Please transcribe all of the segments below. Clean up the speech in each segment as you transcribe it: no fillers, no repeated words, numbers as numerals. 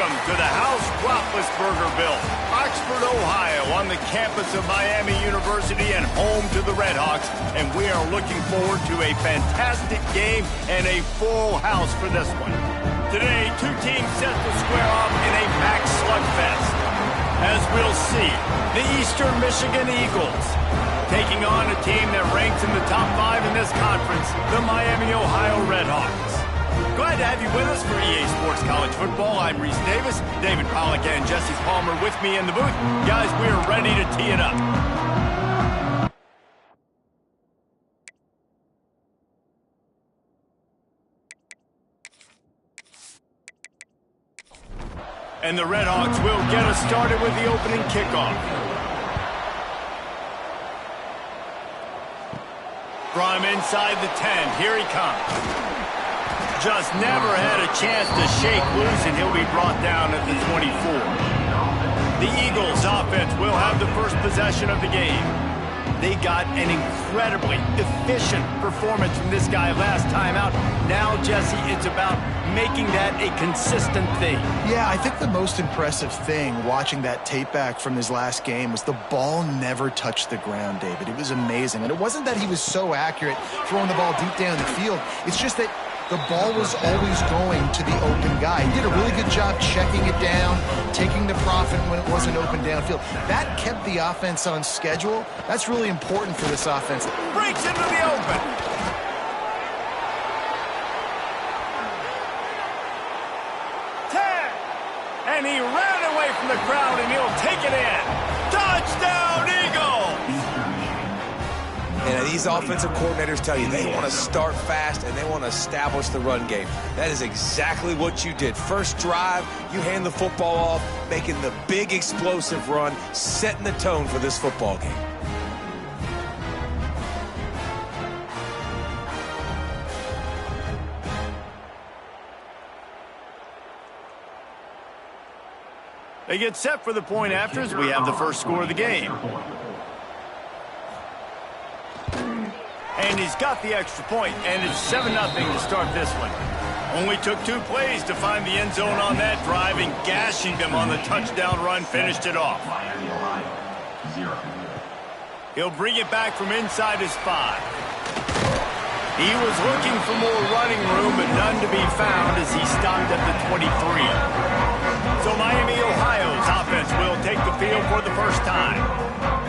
Welcome to the House Roethlisberger-built Oxford, Ohio, on the campus of Miami University and home to the Redhawks. And we are looking forward to a fantastic game and a full house for this one. Today, two teams set to square off in a packed slugfest. As we'll see, the Eastern Michigan Eagles taking on a team that ranks in the top 5 in this conference, the Miami, Ohio Redhawks. Glad to have you with us for EA Sports College Football. I'm Reese Davis, David Pollack and Jesse Palmer with me in the booth. Guys, we are ready to tee it up. And the Redhawks will get us started with the opening kickoff. From inside the 10, here he comes. Just never had a chance to shake loose, and he'll be brought down at the 24. The Eagles offense will have the first possession of the game. They got an incredibly efficient performance from this guy last time out. Now, Jesse, it's about making that a consistent thing. Yeah, I think the most impressive thing watching that tape back from his last game was the ball never touched the ground, David. It was amazing. And it wasn't that he was so accurate throwing the ball deep down the field. It's just that the ball was always going to the open guy. He did a really good job checking it down, taking the profit when it wasn't open downfield. That kept the offense on schedule. That's really important for this offense. Breaks into the open. And he ran away from the crowd, and he'll take it in. Touchdown, Eagles! And these offensive coordinators tell you they want to start fast and they want to establish the run game. That is exactly what you did. First drive, you hand the football off, making the big explosive run, setting the tone for this football game. They get set for the point afters. We have the first score of the game. And he's got the extra point, and it's 7-0 to start this one. Only took 2 plays to find the end zone on that drive, and gashing them on the touchdown run finished it off. He'll bring it back from inside his 5. He was looking for more running room, but none to be found as he stopped at the 23. So Miami, Ohio's offense will take the field for the first time.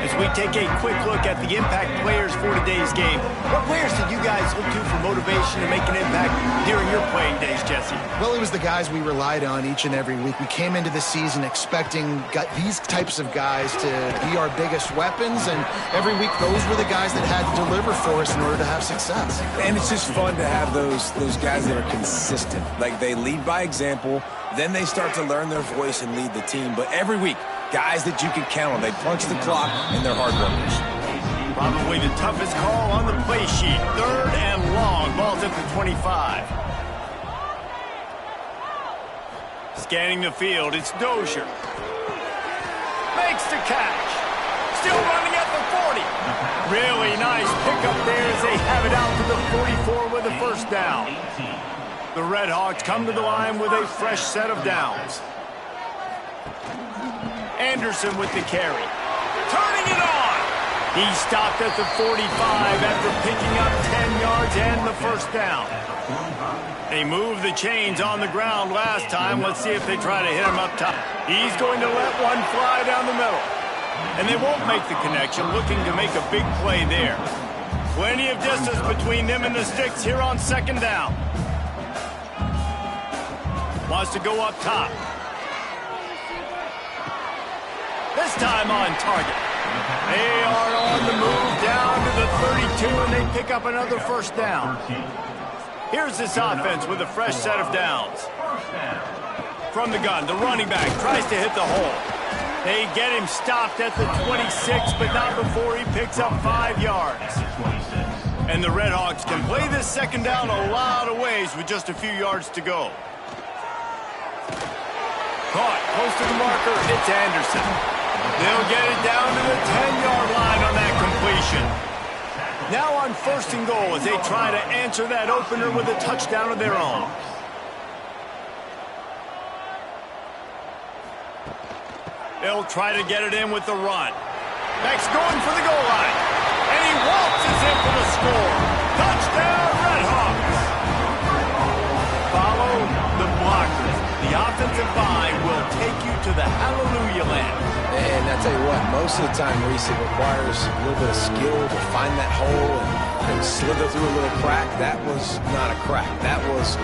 As we take a quick look at the impact players for today's game, what players did you guys look to for motivation to make an impact during your playing days, Jesse? Well, it was the guys we relied on each and every week. We came into the season expecting these types of guys to be our biggest weapons, and every week those were the guys that had to deliver for us in order to have success. And it's just fun to have those guys that are consistent. Like, they lead by example, then they start to learn their voice and lead the team. But every week, guys that you can count on. They punch the clock, and they're hard workers. Probably the toughest call on the play sheet. 3rd and long. Ball's at the 25. Scanning the field, it's Dozier. Makes the catch. Still running at the 40. Really nice pickup there as they have it out to the 44 with a first down. The Redhawks come to the line with a fresh set of downs. Anderson with the carry. Turning it on. He stopped at the 45 after picking up 10 yards and the first down. They moved the chains on the ground last time. Let's see if they try to hit him up top. He's going to let one fly down the middle. And they won't make the connection, looking to make a big play there. Plenty of distance between them and the sticks here on 2nd down. Wants to go up top. This time on target. They are on the move down to the 32, and they pick up another first down. Here's this offense with a fresh set of downs. From the gun, the running back tries to hit the hole. They get him stopped at the 26, but not before he picks up 5 yards. And the Redhawks can play this 2nd down a lot of ways with just a few yards to go. Caught close to the marker, it's Anderson. They'll get it down to the 10-yard line on that completion. Now on 1st and goal as they try to answer that opener with a touchdown of their own. They'll try to get it in with the run. Next, going for the goal line. And he waltzes in for the score. Touchdown, Redhawks. Follow the blockers. The offensive line will take you to the hallelujah land. And I tell you what, most of the time, Reese, it requires a little bit of skill to find that hole and slither through a little crack. That was not a crack. That was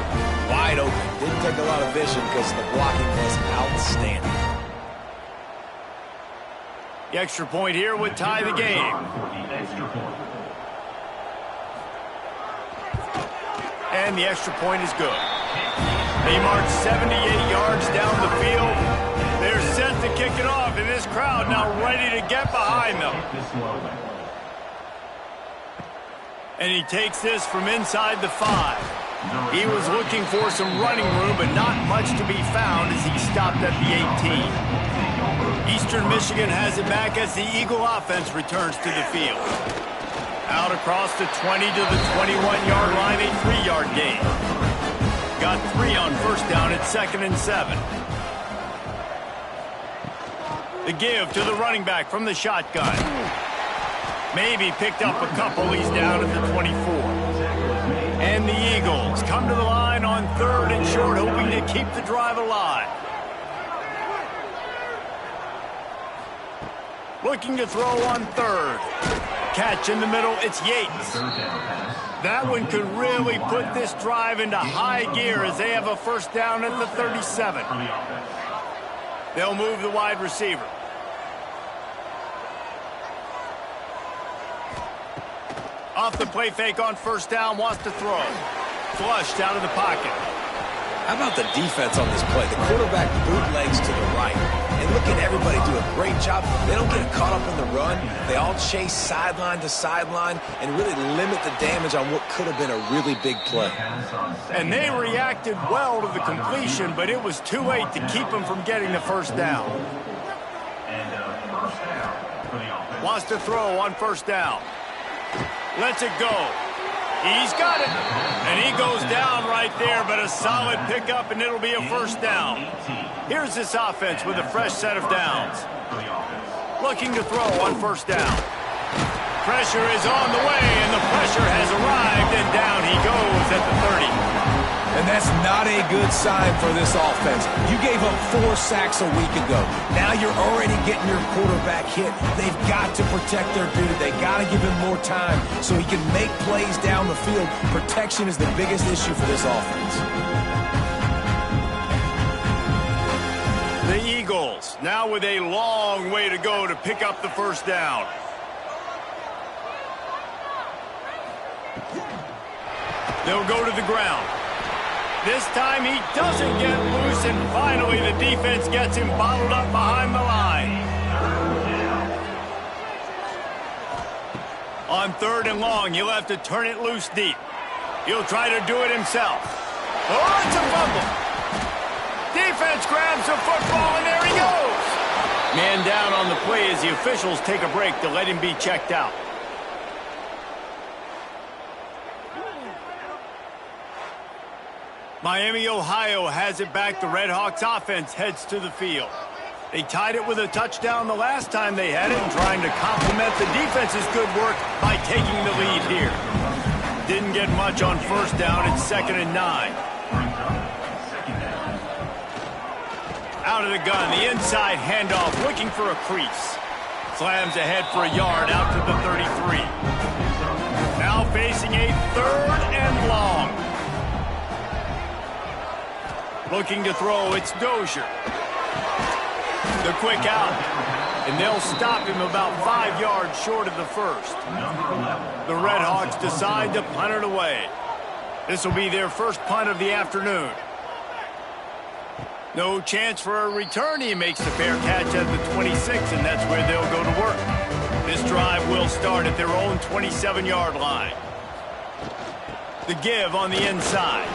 wide open. Didn't take a lot of vision because the blocking was outstanding. The extra point here would tie the game. And the extra point is good. They march 78 yards down the field. They're set to kick it off, and this crowd now ready to get behind them. And he takes this from inside the 5. He was looking for some running room, but not much to be found as he stopped at the 18. Eastern Michigan has it back as the Eagle offense returns to the field. Out across the 20 to the 21-yard line, a 3-yard gain. Got 3 on first down at 2nd and 7. The give to the running back from the shotgun. Maybe picked up a couple. He's down at the 24. And the Eagles come to the line on 3rd and short, hoping to keep the drive alive. Looking to throw on 3rd. Catch in the middle, it's Yates. That one could really put this drive into high gear as they have a first down at the 37. They'll move the wide receiver. Off the play fake on first down, wants to throw. Flushed out of the pocket. How about the defense on this play? The quarterback bootlegs to the right. And look at everybody do a great job. They don't get caught up in the run. They all chase sideline to sideline and really limit the damage on what could have been a really big play. And they reacted well to the completion, but it was too late to keep them from getting the first down. Wants to throw on first down. Lets it go. He's got it. And he goes down right there, but a solid pickup, and it'll be a first down. Here's this offense with a fresh set of downs. Looking to throw on first down. Pressure is on the way, and the pressure has arrived, and down he goes at the 30. And that's not a good sign for this offense. You gave up 4 sacks a week ago. Now you're already getting your quarterback hit. They've got to protect their dude. They got to give him more time so he can make plays down the field. Protection is the biggest issue for this offense. The Eagles now with a long way to go to pick up the first down. They'll go to the ground. This time he doesn't get loose, and finally the defense gets him bottled up behind the line. On 3rd and long, he'll have to turn it loose deep. He'll try to do it himself. Oh, it's a fumble. Defense grabs the football, and there he goes. Man down on the play as the officials take a break to let him be checked out. Miami, Ohio has it back. The Redhawks offense heads to the field. They tied it with a touchdown the last time they had it, and trying to complement the defense's good work by taking the lead here. Didn't get much on first down. It's 2nd and 9. Out of the gun, the inside handoff, looking for a crease. Slams ahead for a yard out to the 33. Now facing a 3rd and long. Looking to throw, it's Dozier. The quick out, and they'll stop him about 5 yards short of the first. The Redhawks decide to punt it away. This will be their first punt of the afternoon. No chance for a return. He makes the fair catch at the 26, and that's where they'll go to work. This drive will start at their own 27-yard line. The give on the inside.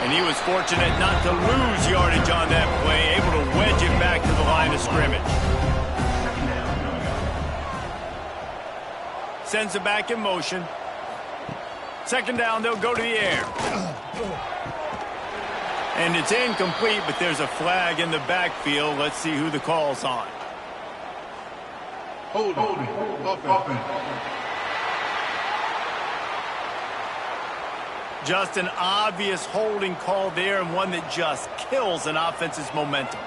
And he was fortunate not to lose yardage on that play, able to wedge it back to the line of scrimmage. Sends it back in motion. 2nd down, they'll go to the air. And it's incomplete, but there's a flag in the backfield. Let's see who the call's on. Holding. Offense. Just an obvious holding call there, and one that just kills an offense's momentum.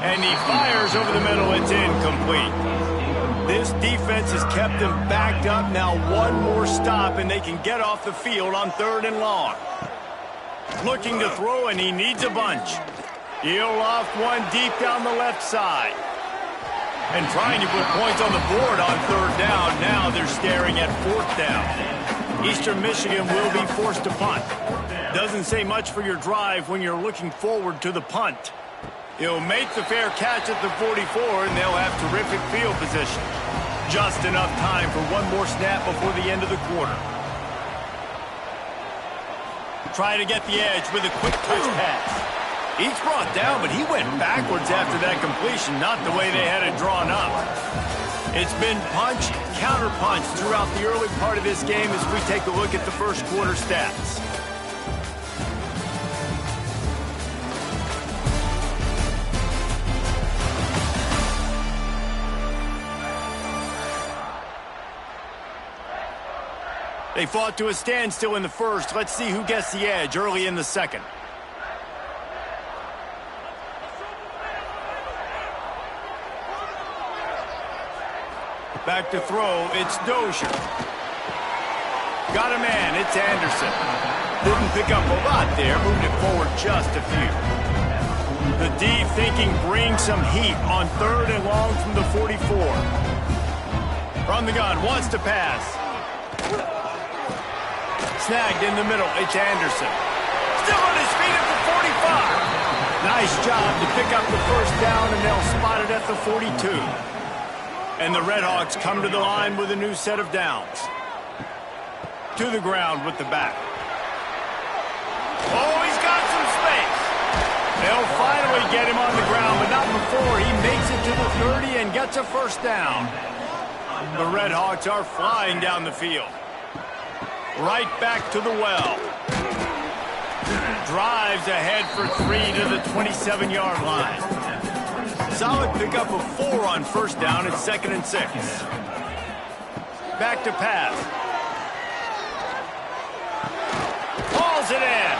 And he fires over the middle. It's incomplete. This defense has kept them backed up. Now one more stop, and they can get off the field on 3rd and long. Looking to throw, and he needs a bunch. He'll loft one deep down the left side. And trying to put points on the board on 3rd down. Now they're staring at 4th down. Eastern Michigan will be forced to punt. Doesn't say much for your drive when you're looking forward to the punt. He'll make the fair catch at the 44, and they'll have terrific field position. Just enough time for one more snap before the end of the quarter. Trying to get the edge with a quick touch pass. He's brought down, but he went backwards after that completion, not the way they had it drawn up. It's been punch, counter-punch throughout the early part of this game as we take a look at the first quarter stats. They fought to a standstill in the first. Let's see who gets the edge early in the second. Back to throw, it's Dozier. Got a man, it's Anderson. Didn't pick up a lot there, moved it forward just a few. The D thinking brings some heat on 3rd and long from the 44. From the gun, wants to pass. Snagged in the middle, it's Anderson. Still on his feet at the 45. Nice job to pick up the first down, and they'll spot it at the 42. And the Redhawks come to the line with a new set of downs. To the ground with the back. Oh, he's got some space. They'll finally get him on the ground, but not before he makes it to the 30 and gets a first down. The Redhawks are flying down the field. Right back to the well. Drives ahead for 3 to the 27-yard line. Solid pickup of 4 on first down at 2nd and 6. Back to pass. Hauls it in.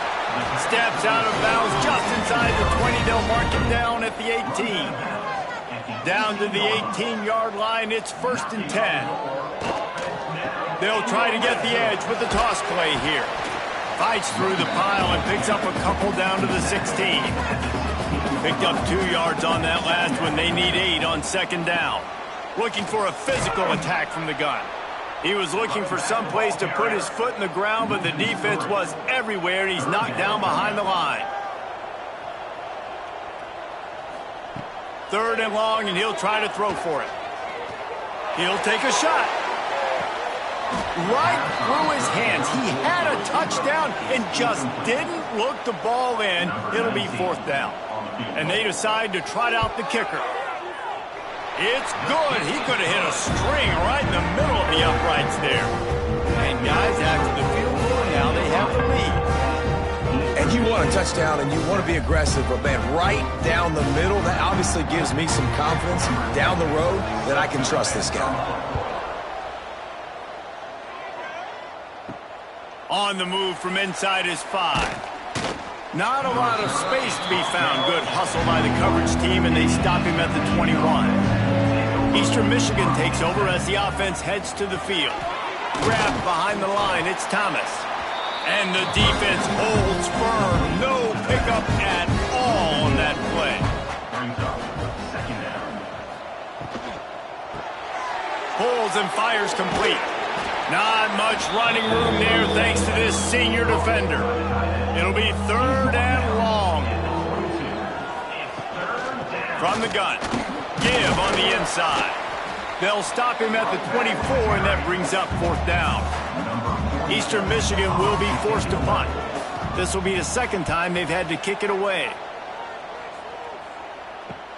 Steps out of bounds just inside the 20. They'll mark him down at the 18. Down to the 18-yard line. It's 1st and 10. They'll try to get the edge with the toss play here. Fights through the pile and picks up a couple down to the 16. Picked up 2 yards on that last one. They need 8 on 2nd down. Looking for a physical attack from the gun. He was looking for some place to put his foot in the ground, but the defense was everywhere, and he's knocked down behind the line. 3rd and long, and he'll try to throw for it. He'll take a shot. Right through his hands. He had a touchdown and just didn't look the ball in. It'll be 4th down. And they decide to trot out the kicker. It's good. He could have hit a string right in the middle of the uprights there. And guys, after the field goal, now they have the lead. And you want a touchdown and you want to be aggressive, but man, right down the middle, that obviously gives me some confidence down the road that I can trust this guy. On the move from inside his 5. Not a lot of space to be found. Good hustle by the coverage team, and they stop him at the 21. Eastern Michigan takes over as the offense heads to the field. Grabbed behind the line, it's Thomas. And the defense holds firm. No pickup at all on that play. Pulls and fires complete. Not much running room there thanks to this senior defender. It'll be 3rd and long. From the gun. Give on the inside. They'll stop him at the 24, and that brings up 4th down. Eastern Michigan will be forced to punt. This will be the 2nd time they've had to kick it away.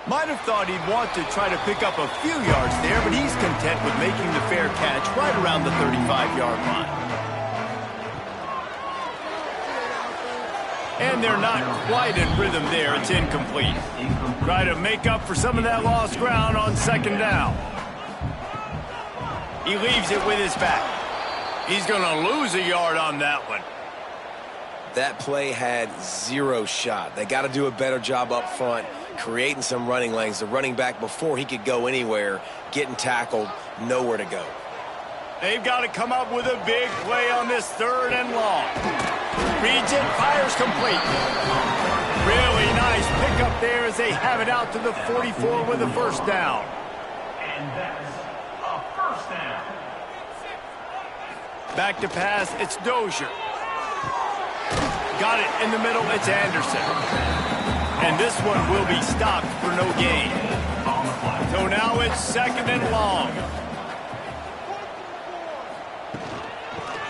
Might have thought he'd want to try to pick up a few yards there, but he's content with making the fair catch right around the 35-yard line. And they're not quite in rhythm there. It's incomplete. Try to make up for some of that lost ground on second down. He leaves it with his back. He's going to lose a yard on that one. That play had zero shot. They got to do a better job up front, creating some running lanes. The running back, before he could go anywhere, getting tackled, nowhere to go. They've got to come up with a big play on this third and long. Reads it, fires complete. Really nice pickup there as they have it out to the 44 with a first down. And that's a first down. Back to pass, it's Dozier. Got it in the middle, it's Anderson. And this one will be stopped for no gain. So now it's second and long.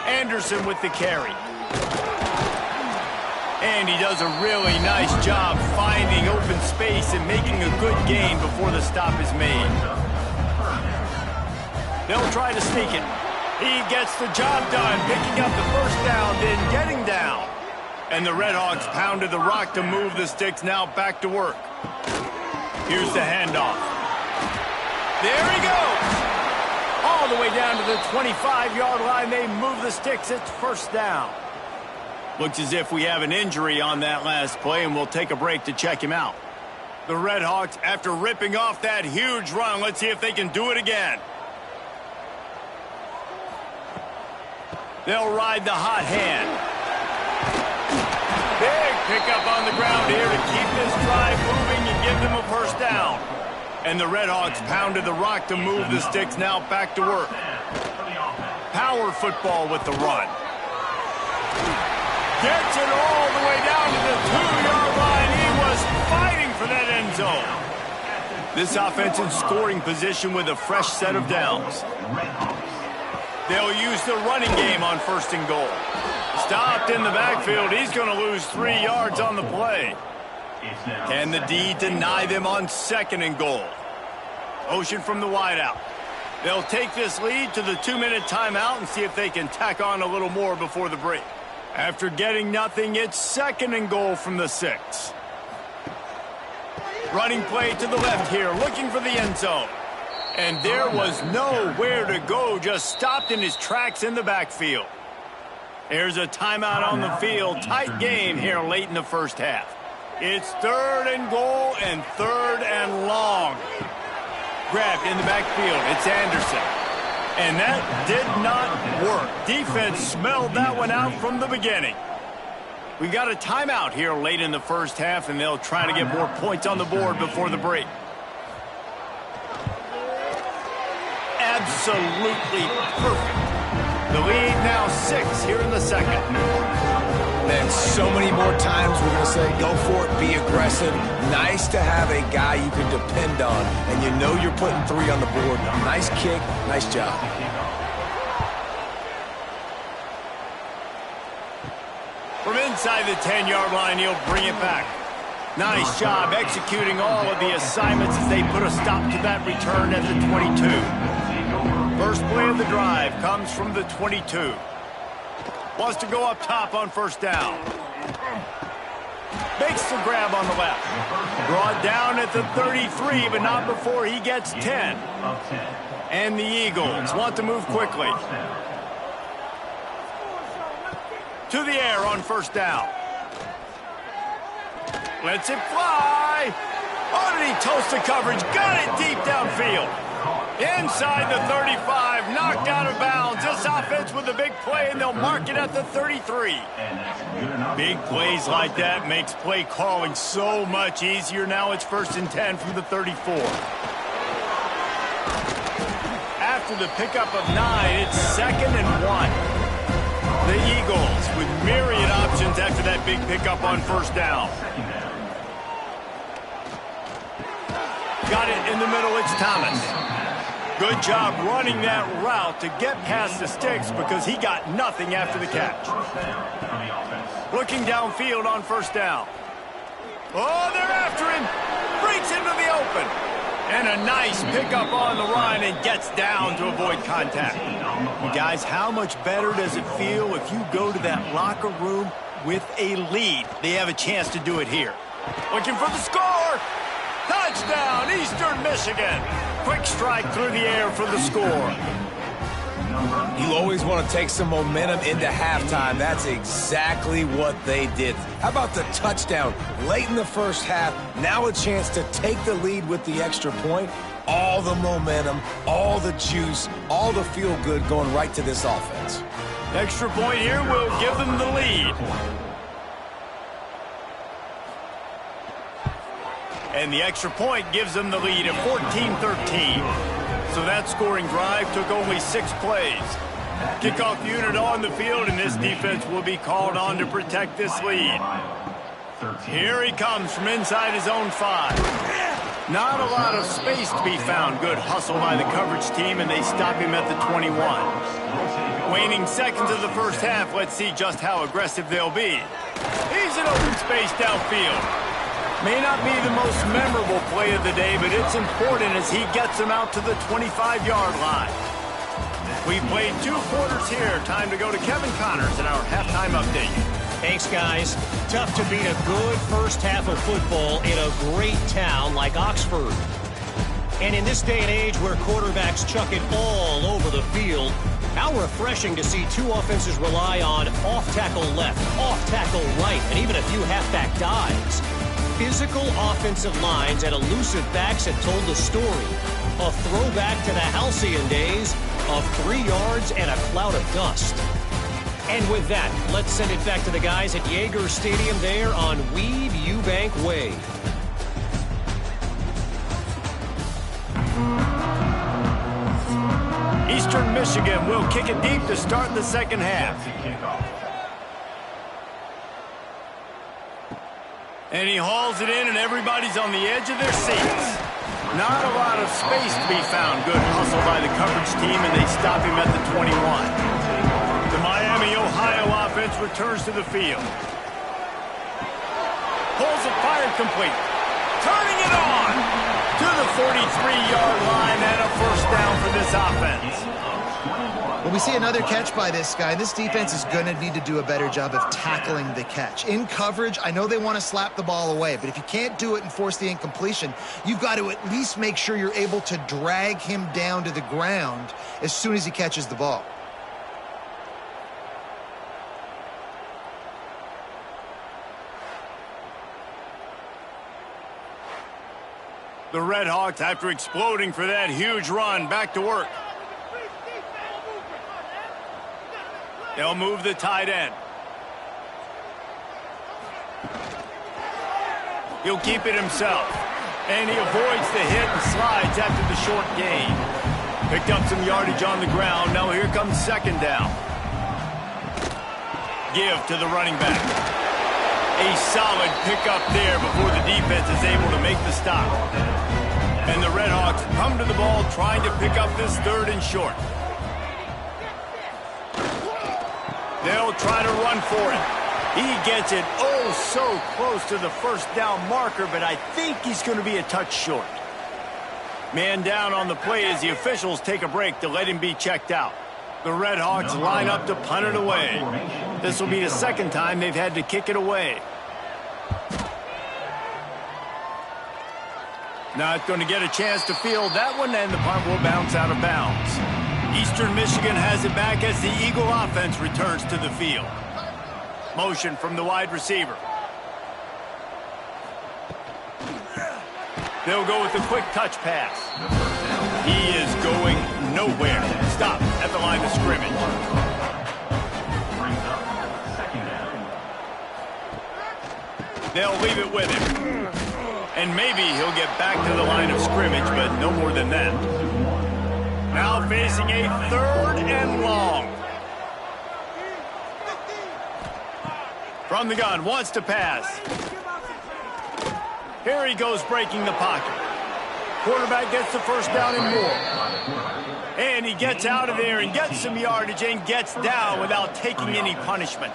Anderson with the carry. And he does a really nice job finding open space and making a good gain before the stop is made. They'll try to sneak it. He gets the job done, picking up the first down, then getting down. And the Redhawks pounded the rock to move the sticks, now back to work. Here's the handoff. There he goes. All the way down to the 25-yard line, they move the sticks. It's first down. Looks as if we have an injury on that last play, and we'll take a break to check him out. The Redhawks, after ripping off that huge run, let's see if they can do it again. They'll ride the hot hand. Big pickup on the ground here to keep this drive moving and give them a first down. And the Redhawks pounded the rock to move the sticks, now back to work. Power football with the run. Gets it all the way down to the 2-yard line. He was fighting for that end zone. This offense in scoring position with a fresh set of downs. They'll use the running game on first and goal. Stopped in the backfield. He's going to lose 3 yards on the play. Can the D deny them on second and goal? Motion from the wideout. They'll take this lead to the 2-minute timeout and see if they can tack on a little more before the break. After getting nothing, it's second and goal from the 6. Running play to the left here, looking for the end zone. And there was nowhere to go, just stopped in his tracks in the backfield. There's a timeout on the field. Tight game here late in the first half. It's third and goal and third and long. Grabbed in the backfield. It's Anderson. And that did not work. Defense smelled that one out from the beginning. We got a timeout here late in the first half, and they'll try to get more points on the board before the break. Absolutely perfect. The lead now 6 here in the second. And so many more times we're going to say, go for it, be aggressive. Nice to have a guy you can depend on, and you know you're putting 3 on the board. Nice kick, nice job. From inside the 10-yard line, he'll bring it back. Nice job executing all of the assignments as they put a stop to that return at the 22. First play of the drive comes from the 22. Wants to go up top on first down. Makes the grab on the left. Brought down at the 33, but not before he gets 10. And the Eagles want to move quickly. To the air on first down. Lets it fly. Oh, did he toast the coverage? Got it deep downfield. Inside the 35, knocked out of bounds. This offense with a big play, and they'll mark it at the 33. Big plays like that makes play calling so much easier. Now it's first and 10 from the 34. After the pickup of 9, it's second and 1. The Eagles with myriad options after that big pickup on first down. Got it in the middle, it's Thomas. Good job running that route to get past the sticks because he got nothing after the catch. Looking downfield on first down. Oh, they're after him. Breaks into the open. And a nice pickup on the run and gets down to avoid contact. You guys, how much better does it feel if you go to that locker room with a lead. They have a chance to do it here. Looking for the score. Touchdown, Eastern Michigan. Quick strike through the air for the score. You always want to take some momentum into halftime. That's exactly what they did. How about the touchdown late in the first half? Now a chance to take the lead with the extra point. All the momentum, all the juice, all the feel-good going right to this offense. Extra point here will give them the lead. And the extra point gives them the lead at 14-13. So that scoring drive took only 6 plays. Kickoff unit on the field, and this defense will be called on to protect this lead. Here he comes from inside his own 5. Not a lot of space to be found. Good hustle by the coverage team, and they stop him at the 21. Waning seconds of the first half, let's see just how aggressive they'll be. He's in open space downfield. May not be the most memorable play of the day, but it's important as he gets them out to the 25-yard line. We've played 2 quarters here. Time to go to Kevin Connors in our halftime update. Thanks, guys. Tough to beat a good first half of football in a great town like Oxford. And in this day and age where quarterbacks chuck it all over the field, how refreshing to see 2 offenses rely on off-tackle left, off-tackle right, and even a few halfback dives. Physical offensive lines and elusive backs have told the story. A throwback to the halcyon days of 3 yards and a cloud of dust. And with that, let's send it back to the guys at Yager Stadium there on Weed Eubank Way. Eastern Michigan will kick it deep to start the second half. And he hauls it in, and everybody's on the edge of their seats. Not a lot of space to be found. Good hustle by the coverage team, and they stop him at the 21. The Miami, Ohio offense returns to the field. Pulls it, fired complete. Turning it on to the 43-yard line, and a first down for this offense. Well, we see another catch by this guy. This defense is going to need to do a better job of tackling the catch. In coverage, I know they want to slap the ball away, but if you can't do it and force the incompletion, you've got to at least make sure you're able to drag him down to the ground as soon as he catches the ball. The Red Hawks, after exploding for that huge run, back to work. They'll move the tight end. He'll keep it himself. And he avoids the hit and slides after the short gain. Picked up some yardage on the ground. Now here comes second down. Give to the running back. A solid pickup there before the defense is able to make the stop. And the Red Hawks come to the ball trying to pick up this 3rd and short. They'll try to run for it. He gets it oh so close to the first down marker, but I think he's going to be a touch short. Man down on the play as the officials take a break to let him be checked out. The Red Hawks line up to punt it away. This will be the 2nd time they've had to kick it away. Not going to get a chance to field that one, and the punt will bounce out of bounds. Eastern Michigan has it back as the Eagle offense returns to the field. Motion from the wide receiver. They'll go with a quick touch pass. He is going nowhere. Stop at the line of scrimmage. They'll leave it with him. And maybe he'll get back to the line of scrimmage, but no more than that. Now facing a 3rd and long. From the gun, wants to pass. Here he goes breaking the pocket. Quarterback gets the first down and more. And he gets out of there and gets some yardage and gets down without taking any punishment.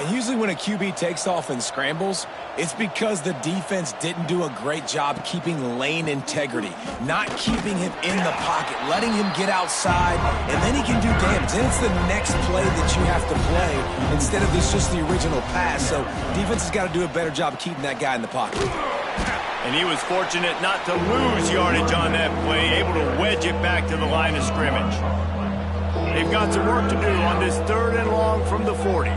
And usually when a QB takes off and scrambles, it's because the defense didn't do a great job keeping lane integrity, not keeping him in the pocket, letting him get outside, and then he can do damage. Then it's the next play that you have to play instead of just the original pass. So defense has got to do a better job of keeping that guy in the pocket. And he was fortunate not to lose yardage on that play, able to wedge it back to the line of scrimmage. They've got some work to do on this 3rd and long from the 40.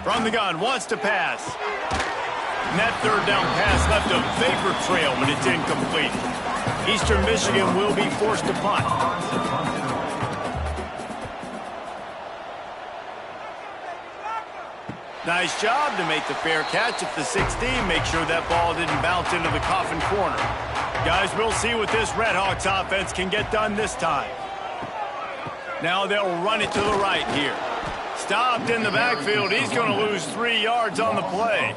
From the gun, wants to pass. And that 3rd down pass left a vapor trail, but it's incomplete. Eastern Michigan will be forced to punt. Nice job to make the fair catch at the 16. Make sure that ball didn't bounce into the coffin corner. Guys, we'll see what this Redhawks offense can get done this time. Now they'll run it to the right here. Stopped in the backfield. He's going to lose 3 yards on the play.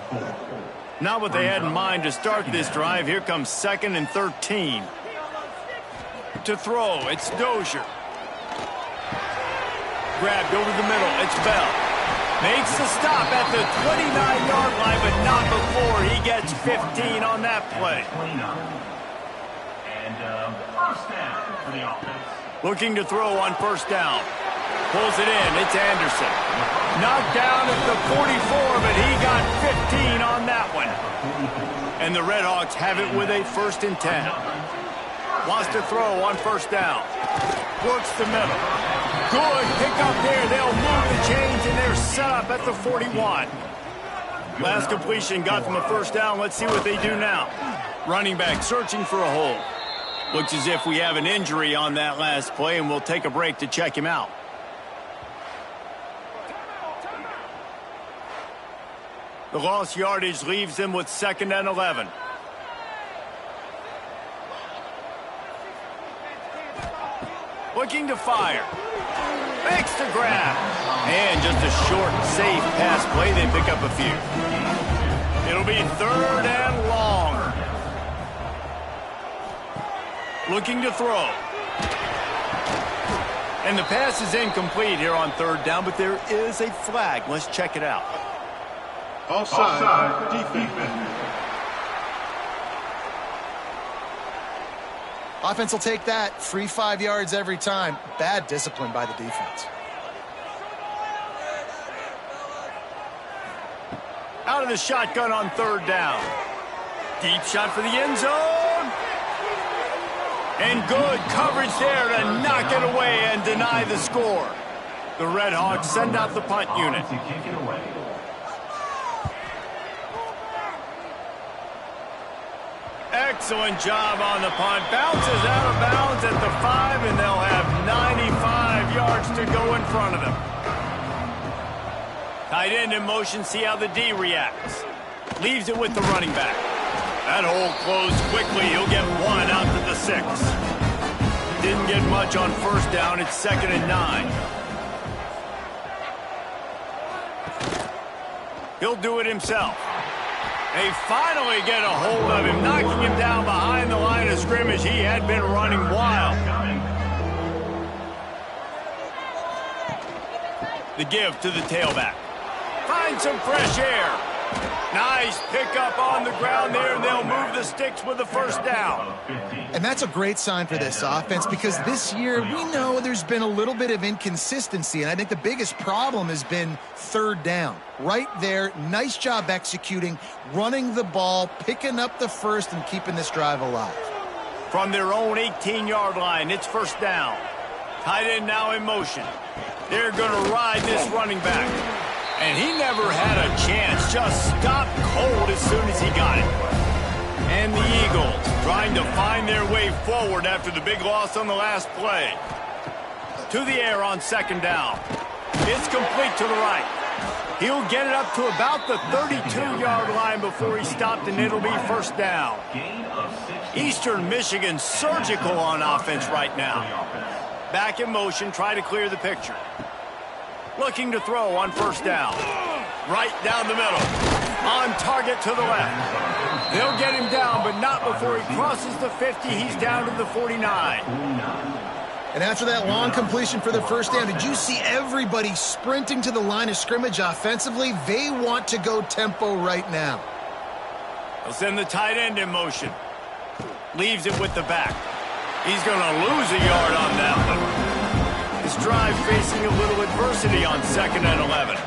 Not what they had in mind to start this drive. Here comes 2nd and 13. To throw, it's Dozier. Grabbed over the middle, it's Bell. Makes the stop at the 29-yard line, but not before he gets 15 on that play. And first down for the offense. Looking to throw on 1st down. Pulls it in, it's Anderson. Knocked down at the 44, but he got 15 on that one. And the Redhawks have it with a 1st and 10. Wants to throw on 1st down. Works the middle. Good pick up there. They'll move the chains, and they're set up at the 41. Last completion got them a 1st down. Let's see what they do now. Running back searching for a hole. Looks as if we have an injury on that last play, and we'll take a break to check him out. The lost yardage leaves them with 2nd and 11. Looking to fire. Makes the grab. And just a short, safe pass play. They pick up a few. It'll be 3rd and long. Looking to throw. And the pass is incomplete here on 3rd down, but there is a flag. Let's check it out. Offside, defense. Offense will take that. Free 5 yards every time. Bad discipline by the defense. Out of the shotgun on 3rd down. Deep shot for the end zone. And good coverage there to knock it away and deny the score. The Redhawks send out the punt unit. Excellent job on the punt. Bounces out of bounds at the 5, and they'll have 95 yards to go in front of them. Tight end in motion, see how the D reacts. Leaves it with the running back. That hole closed quickly. He'll get 1 out to the 6. Didn't get much on 1st down. It's 2nd and 9. He'll do it himself. They finally get a hold of him, knocking him down behind the line of scrimmage. He had been running wild. The give to the tailback. Find some fresh air. Nice pickup on the ground there, and they'll move the sticks with the 1st down. And that's a great sign for this offense, because this year we know there's been a little bit of inconsistency, and I think the biggest problem has been 3rd down. Right there, nice job executing, running the ball, picking up the 1st, and keeping this drive alive. From their own 18-yard line, it's 1st down. Tight end now in motion. They're going to ride this running back. And he never had a chance, just stopped cold as soon as he got it. And the Eagles trying to find their way forward after the big loss on the last play. To the air on 2nd down. It's complete to the right. He'll get it up to about the 32-yard line before he stopped, and it'll be 1st down. Eastern Michigan surgical on offense right now. Back in motion, try to clear the picture. Looking to throw on 1st down. Right down the middle. On target to the left. They'll get him down, but not before he crosses the 50. He's down to the 49. And after that long completion for the first down, did you see everybody sprinting to the line of scrimmage offensively? They want to go tempo right now. They'll send the tight end in motion. Leaves it with the back. He's going to lose a yard on that one. This drive facing a little adversity on 2nd and 11.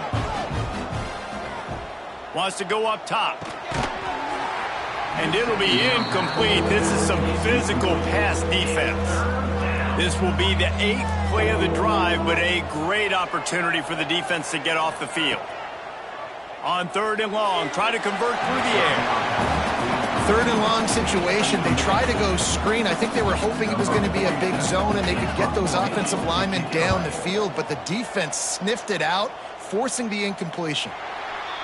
Wants to go up top. And it'll be incomplete. This is some physical pass defense. This will be the 8th play of the drive, but a great opportunity for the defense to get off the field. On 3rd and long, try to convert through the air. 3rd and long situation. They try to go screen. I think they were hoping it was going to be a big zone and they could get those offensive linemen down the field, but the defense sniffed it out, forcing the incompletion.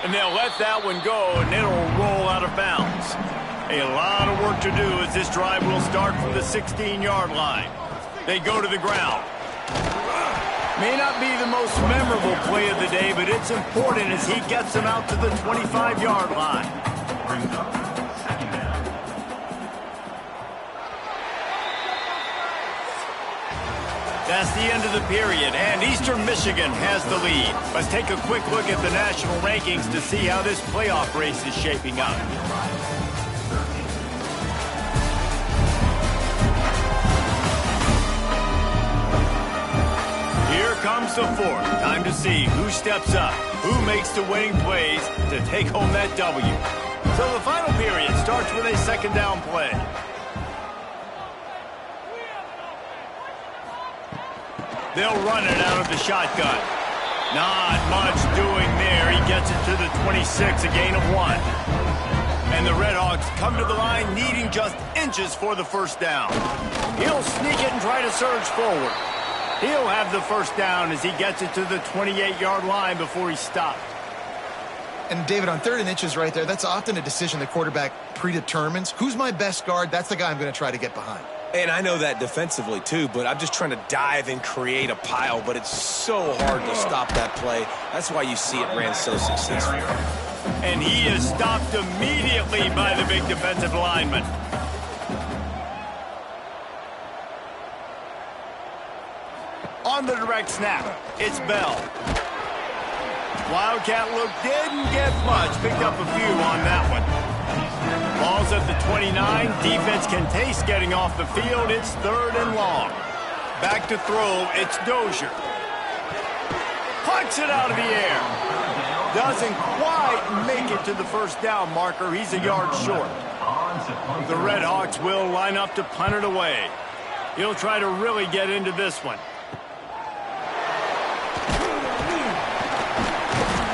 And they'll let that one go, and it'll roll out of bounds. A lot of work to do as this drive will start from the 16-yard line. They go to the ground. May not be the most memorable play of the day, but it's important as he gets them out to the 25-yard line. That's the end of the period, and Eastern Michigan has the lead. Let's take a quick look at the national rankings to see how this playoff race is shaping up. Here comes the 4th. Time to see who steps up, who makes the winning plays to take home that W. So the final period starts with a 2nd down play. They'll run it out of the shotgun. Not much doing there. He gets it to the 26, a gain of 1. And the Redhawks come to the line needing just inches for the first down. He'll sneak it and try to surge forward. He'll have the first down as he gets it to the 28-yard line before he stopped. And David, on 3rd and inches right there, that's often a decision the quarterback predetermines. Who's my best guard? That's the guy I'm going to try to get behind. And I know that defensively, too, but I'm just trying to dive and create a pile, but it's so hard to stop that play. That's why you see it ran so successfully. And he is stopped immediately by the big defensive lineman. On the direct snap, it's Bell. Wildcat look didn't get much. Picked up a few on that one. Ball's at the 29. Defense can taste getting off the field. It's 3rd and long. Back to throw. It's Dozier. Pucks it out of the air. Doesn't quite make it to the first down marker. He's a yard short. The Redhawks will line up to punt it away. He'll try to really get into this one.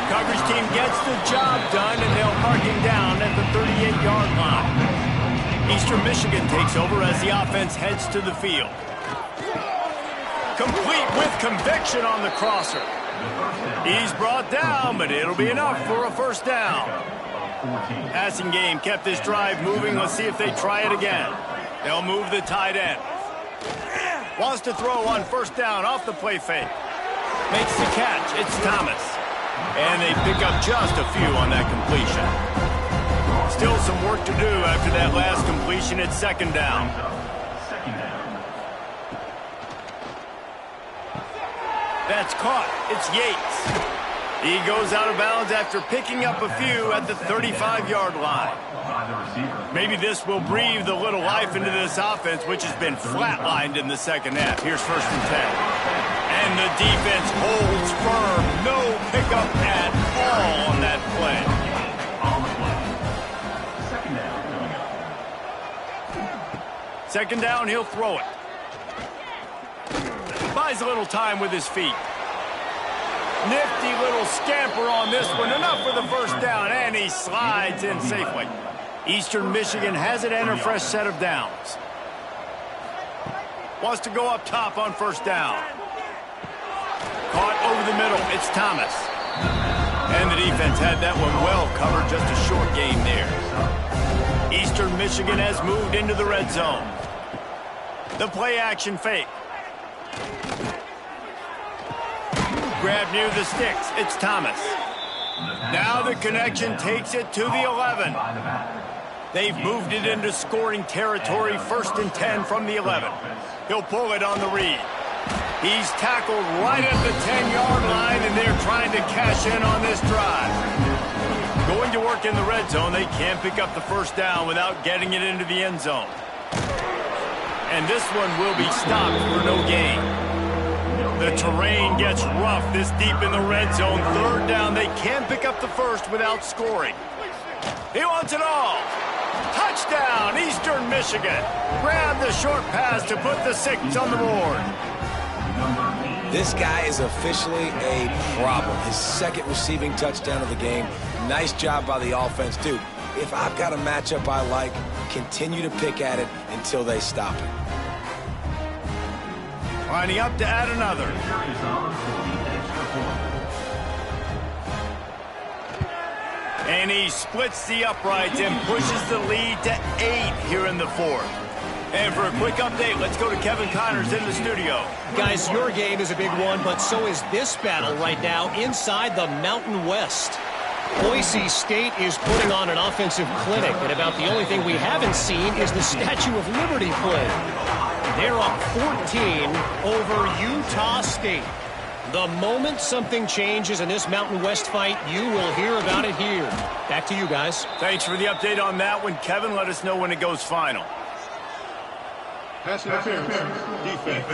Coverage team gets the job done, and they'll mark him down at the 38-yard line. Eastern Michigan takes over as the offense heads to the field. Complete with conviction on the crosser. He's brought down, but it'll be enough for a first down. Passing game kept this drive moving. Let's see if they try it again. They'll move the tight end. Wants to throw on first down off the play fake. Makes the catch. It's Thomas. And they pick up just a few on that completion. Still some work to do after that last completion. It's 2nd down. That's caught. It's Yates. He goes out of bounds after picking up a few at the 35-yard line. Maybe this will breathe a little life into this offense, which has been flatlined in the second half. Here's 1st and 10. And the defense holds firm. No pickup at all on that play. Second down, he'll throw it. Buys a little time with his feet. Nifty little scamper on this one. Enough for the first down, and he slides in safely. Eastern Michigan has it and a fresh set of downs. Wants to go up top on first down. Caught over the middle. It's Thomas. And the defense had that one well covered. Just a short game there. Eastern Michigan has moved into the red zone. The play action fake. Grab near the sticks. It's Thomas. Now the connection takes it to the 11. They've moved it into scoring territory. 1st and 10 from the 11. He'll pull it on the read. He's tackled right at the 10-yard line, and they're trying to cash in on this drive. Going to work in the red zone, they can't pick up the first down without getting it into the end zone. And this one will be stopped for no gain. The terrain gets rough this deep in the red zone. Third down, they can't pick up the first without scoring. He wants it all. Touchdown, Eastern Michigan. Grab the short pass to put the 6 on the board. This guy is officially a problem. His second receiving touchdown of the game. Nice job by the offense. Dude, if I've got a matchup I like, continue to pick at it until they stop it. Lining up to add another. And he splits the uprights and pushes the lead to 8 here in the fourth. And for a quick update, let's go to Kevin Connors in the studio. Guys, your game is a big one, but so is this battle right now inside the Mountain West. Boise State is putting on an offensive clinic, and about the only thing we haven't seen is the Statue of Liberty play. They're up 14 over Utah State. The moment something changes in this Mountain West fight, you will hear about it here. Back to you guys. Thanks for the update on that one, Kevin. Let us know when it goes final. Pass interference, defense.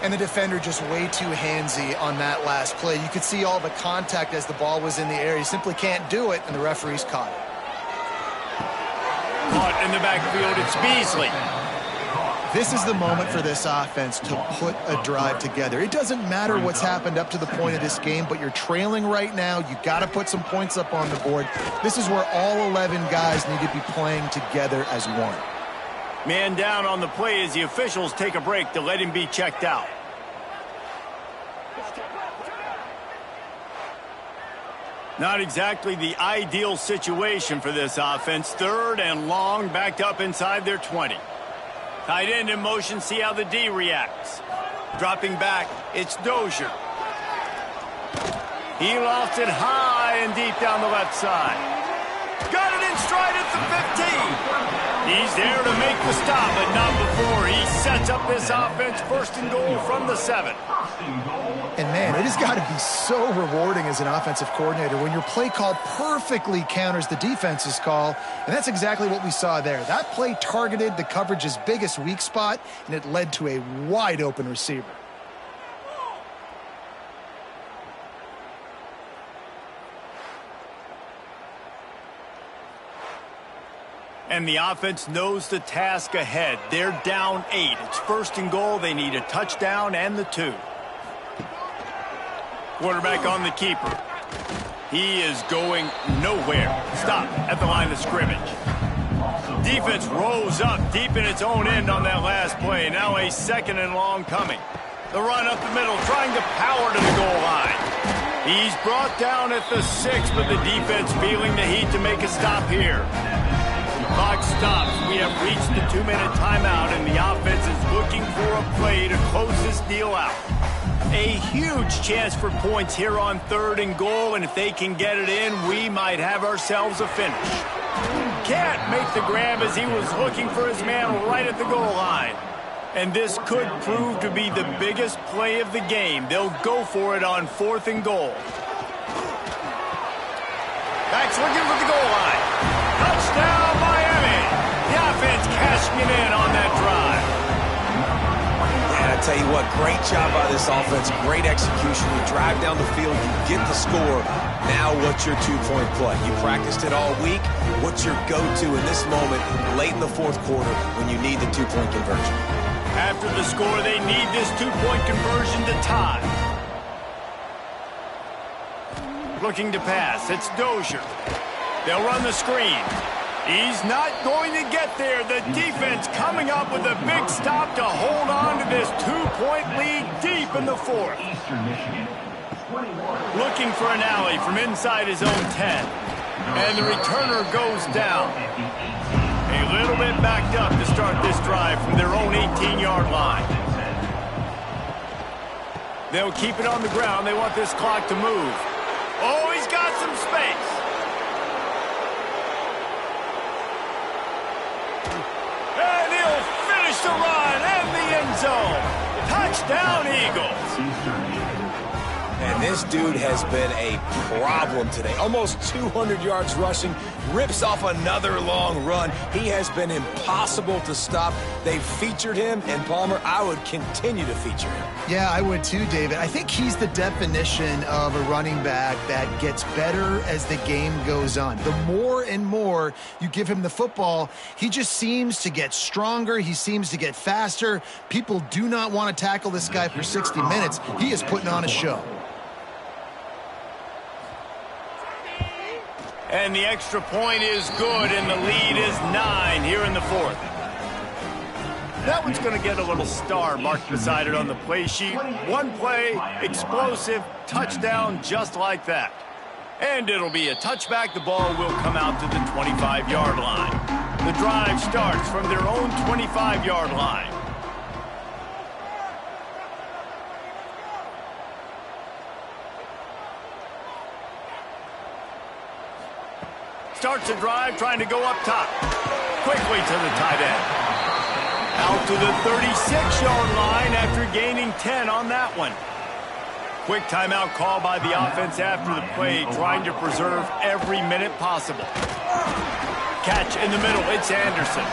And the defender just way too handsy on that last play. You could see all the contact as the ball was in the air. He simply can't do it, and the referees caught it. Caught in the backfield, it's Beasley. This is the moment for this offense to put a drive together. It doesn't matter what's happened up to the point of this game, but you're trailing right now. You got to put some points up on the board. This is where all 11 guys need to be playing together as one. Man down on the play as the officials take a break to let him be checked out. Not exactly the ideal situation for this offense. Third and long, backed up inside their 20. Tight end in motion, see how the D reacts. Dropping back, it's Dozier. He lofts it high and deep down the left side. Got it in stride at the 15. He's there to make the stop, but not before. He sets up this offense first and goal from the 7. And man, it has got to be so rewarding as an offensive coordinator when your play call perfectly counters the defense's call. And that's exactly what we saw there. That play targeted the coverage's biggest weak spot, and it led to a wide open receiver. And the offense knows the task ahead. They're down 8. It's first and goal. They need a touchdown and the 2. Quarterback on the keeper. He is going nowhere. Stop at the line of scrimmage. Defense rose up deep in its own end on that last play. Now a second and long coming. The run up the middle, trying to power to the goal line. He's brought down at the 6, but the defense feeling the heat to make a stop here. Clock stops. We have reached the 2-minute timeout, and the offense is looking for a play to close this deal out. A huge chance for points here on third and goal, and if they can get it in, we might have ourselves a finish. Can't make the grab as he was looking for his man right at the goal line. And this could prove to be the biggest play of the game. They'll go for it on 4th and goal. Backs looking for the goal line. Touchdown, Miami! The offense cashing it in on that drive. I tell you what, great job by this offense, great execution. You drive down the field, you get the score. Now what's your 2-point play? You practiced it all week. What's your go-to in this moment late in the 4th quarter when you need the 2-point conversion? After the score, they need this 2-point conversion to tie. Looking to pass, it's Dozier. They'll run the screen. He's not going to get there. The defense coming up with a big stop to hold on to this 2-point lead deep in the 4th. Looking for an alley from inside his own 10. And the returner goes down. A little bit backed up to start this drive from their own 18-yard line. They'll keep it on the ground. They want this clock to move. Oh, he's got some space. Touchdown, Eagles. And this dude has been a problem today. Almost 200 yards rushing, rips off another long run. He has been impossible to stop. They've featured him, and Palmer, I would continue to feature him. Yeah, I would too, David. I think he's the definition of a running back that gets better as the game goes on. The more and more you give him the football, he just seems to get stronger. He seems to get faster. People do not want to tackle this guy for 60 minutes. He is putting on a show. And the extra point is good, and the lead is 9 here in the fourth. That one's going to get a little star marked beside it on the play sheet. One play, explosive, touchdown, just like that. And it'll be a touchback. The ball will come out to the 25-yard line. The drive starts from their own 25-yard line. Starts a drive, trying to go up top. Quickly to the tight end. Out to the 36-yard line after gaining 10 on that one. Quick timeout call by the offense after the play, trying to preserve every minute possible. Catch in the middle, it's Anderson.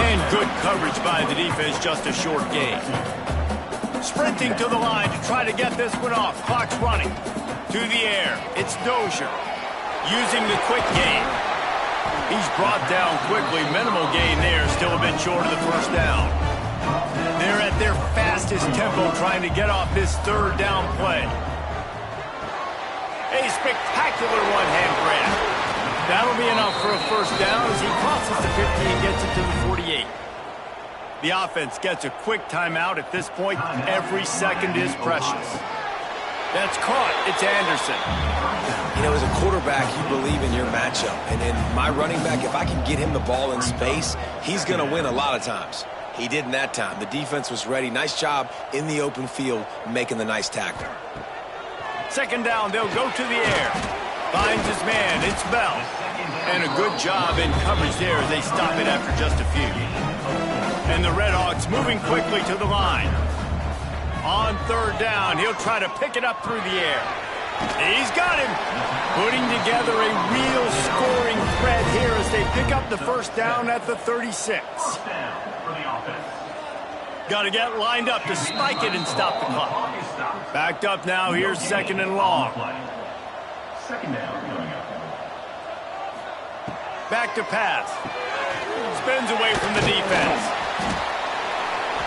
And good coverage by the defense, just a short gain. Sprinting to the line to try to get this one off. Clock's running. To the air, it's Dozier. Using the quick gain. He's brought down quickly. Minimal gain there. Still a bit short of the first down. They're at their fastest tempo trying to get off this third down play. A spectacular one-hand grab. That'll be enough for a first down as he crosses the 50 and gets it to the 48. The offense gets a quick timeout at this point. Every second is precious. That's caught. It's Anderson. You know, as a quarterback, you believe in your matchup. And in my running back, if I can get him the ball in space, he's going to win a lot of times. He didn't that time. The defense was ready. Nice job in the open field making the nice tackle. Second down, they'll go to the air. Finds his man. It's Bell. And a good job in coverage there as they stop it after just a few. And the Redhawks moving quickly to the line. On third down, he'll try to pick it up through the air. He's got him. Putting together a real scoring threat here as they pick up the first down at the 36. Got to get lined up to spike it and stop the clock. Backed up now, here's second and long. Second down coming up. Back to pass. Spins away from the defense.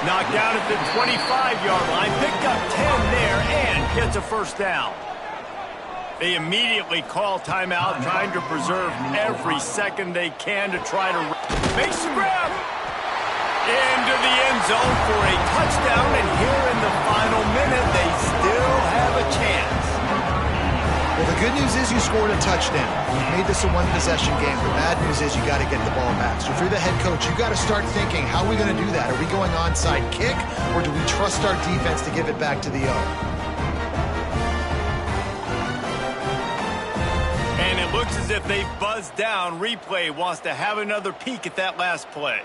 Knocked down at the 25-yard line. Picked up 10 there and gets a first down. They immediately call timeout, trying to preserve every second they can to try to make the grab. Into the end zone for a touchdown, and here in the final minute, they still have a chance. Well, the good news is you scored a touchdown. You made this a one-possession game. The bad news is you got to get the ball back. So if you're the head coach, you got to start thinking, how are we going to do that? Are we going onside kick, or do we trust our defense to give it back to the O? And it looks as if they've buzzed down. Replay wants to have another peek at that last play.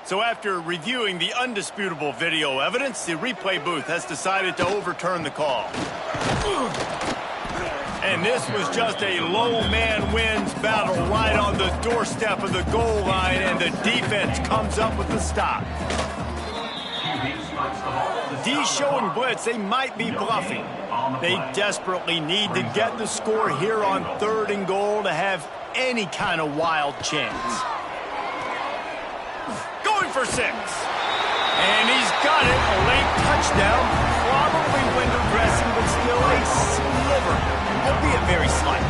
So after reviewing the undisputable video evidence, the replay booth has decided to overturn the call. And this was just a low man wins battle right on the doorstep of the goal line, and the defense comes up with the stop. D showing blitz, they might be bluffing. They desperately need to get the score here on 3rd and goal to have any kind of wild chance. Going for 6. And he's got it. A late touchdown. Probably window dressing, but still a sliver. Albeit very slight.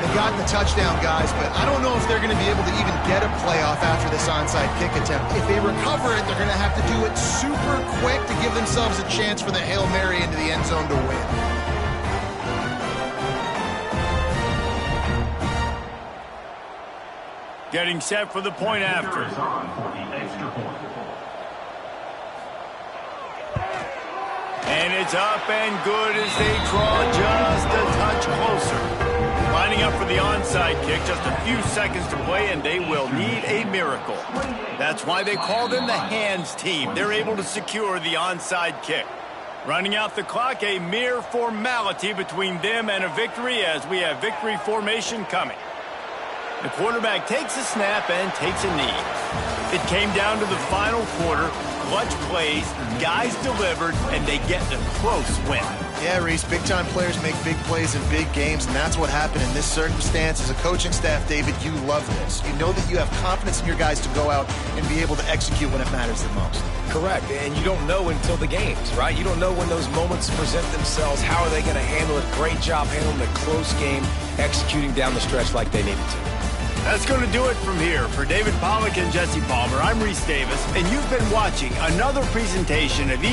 They got the touchdown, guys, but I don't know if they're going to be able to even get a playoff after this onside kick attempt. If they recover it, they're going to have to do it super quick to give themselves a chance for the Hail Mary into the end zone to win. Getting set for the point after. And it's up and good as they draw just a touch closer. Lining up for the onside kick, just a few seconds to play, and they will need a miracle. That's why they call them the hands team. They're able to secure the onside kick. Running out the clock, a mere formality between them and a victory as we have victory formation coming. The quarterback takes a snap and takes a knee. It came down to the final quarter. Clutch plays, guys delivered, and they get the close win. Yeah, Reese, big-time players make big plays in big games, and that's what happened in this circumstance. As a coaching staff, David, you love this. You know that you have confidence in your guys to go out and be able to execute when it matters the most. Correct, and you don't know until the games, right? You don't know when those moments present themselves. How are they going to handle it? Great job handling a close game, executing down the stretch like they needed to. That's going to do it from here. For David Pollack and Jesse Palmer, I'm Reese Davis, and you've been watching another presentation of